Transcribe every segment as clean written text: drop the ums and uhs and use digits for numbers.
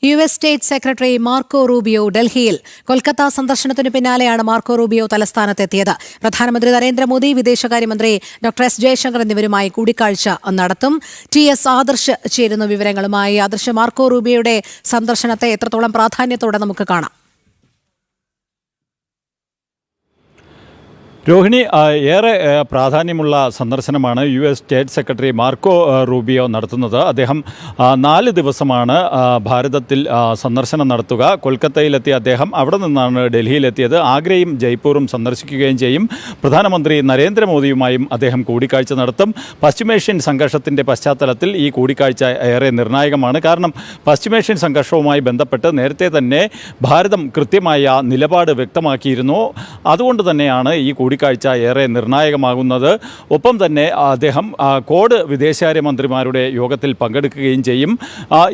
US state secretary Marco Rubio ഡൽഹിയിൽ കൊൽക്കത്ത സന്ദർശനത്തിനു പിന്നാലെയാണ് Marco Rubio തലസ്ഥാനത്തെത്തിയത്. പ്രധാനമന്ത്രി നരേന്ദ്രമോദി, വിദേശകാര്യമന്ത്രി ഡോക്ടർ എസ് ജയശങ്കർ എന്നിവരുമായി കൂടിക്കാഴ്ച നടത്തും. TS ആദർശ് ചേരുന്ന വിവരങ്ങളുമായി. ആദർശ്, മാർക്കോ റൂബിയോയുടെ സന്ദർശനത്തെ എത്രത്തോളം പ്രാധാന്യത്തോടെ നമുക്ക് കാണാം? രോഹിണി, ഏറെ പ്രാധാന്യമുള്ള സന്ദർശനമാണ് US state secretary Marco Rubio നടത്തുന്നത്. അദ്ദേഹം 4 ദിവസമാണ് ഭാരതത്തിൽ സന്ദർശനം നടത്തുക. കൊൽക്കത്തയിലെത്തിയ അദ്ദേഹം അവിടെ നിന്നാണ് ഡൽഹിയിലെത്തിയത്. ആഗ്രയും ജയ്പൂറും സന്ദർശിക്കുകയും ചെയ്യും. പ്രധാനമന്ത്രി നരേന്ദ്രമോദിയുമായും അദ്ദേഹം കൂടിക്കാഴ്ച നടത്തും. പശ്ചിമേഷ്യൻ സംഘർഷത്തിൻ്റെ പശ്ചാത്തലത്തിൽ ഈ കൂടിക്കാഴ്ച ഏറെ നിർണായകമാണ്. കാരണം പശ്ചിമേഷ്യൻ സംഘർഷവുമായി ബന്ധപ്പെട്ട് നേരത്തെ തന്നെ ഭാരതം കൃത്യമായ നിലപാട് വ്യക്തമാക്കിയിരുന്നു. അതുകൊണ്ട് തന്നെയാണ് ഈ കൂടിക്കാഴ്ച ഏറെ നിർണായകമാകുന്നത്. ഒപ്പം തന്നെ അദ്ദേഹം ക്വാഡ് വിദേശകാര്യമന്ത്രിമാരുടെ യോഗത്തിൽ പങ്കെടുക്കുകയും ചെയ്യും.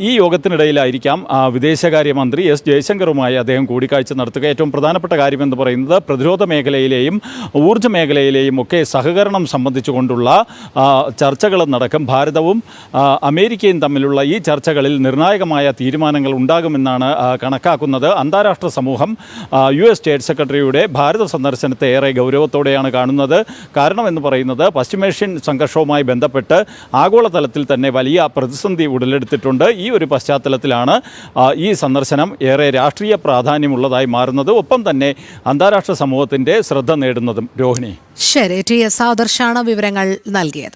ഈ യോഗത്തിനിടയിലായിരിക്കാം വിദേശകാര്യമന്ത്രി എസ് ജയശങ്കറുമായി അദ്ദേഹം കൂടിക്കാഴ്ച നടത്തുക. ഏറ്റവും പ്രധാനപ്പെട്ട കാര്യമെന്ന് പറയുന്നത് പ്രതിരോധ മേഖലയിലെയും ഊർജ്ജ മേഖലയിലെയും ഒക്കെ സഹകരണം സംബന്ധിച്ചുകൊണ്ടുള്ള ചർച്ചകൾ നടക്കും. ഭാരതവും അമേരിക്കയും തമ്മിലുള്ള ഈ ചർച്ചകളിൽ നിർണായകമായ തീരുമാനങ്ങൾ ഉണ്ടാകുമെന്നാണ് കണക്കാക്കുന്നത്. അന്താരാഷ്ട്ര സമൂഹം US സ്റ്റേറ്റ് സെക്രട്ടറിയുടെ ഭാരത സന്ദർശനത്തെ ഏറെ ഗൗരവത്തോടെയാണ് കാണുന്നത്. കാരണമെന്ന് പറയുന്നത് പശ്ചിമേഷ്യൻ സംഘർഷവുമായി ബന്ധപ്പെട്ട് ആഗോളതലത്തിൽ തന്നെ വലിയ പ്രതിസന്ധി ഉടലെടുത്തിട്ടുണ്ട്. ഈ ഒരു പശ്ചാത്തലത്തിലാണ് ഈ സന്ദർശനം ഏറെ രാഷ്ട്രീയ പ്രാധാന്യമുള്ളതായി മാറുന്നത്. ഒപ്പം തന്നെ അന്താരാഷ്ട്ര സമൂഹത്തിൻ്റെ ശ്രദ്ധ നേടുന്നതും. രോഹിണി, ശരി. TS ആദർശാണ് വിവരങ്ങൾ നൽകിയത്.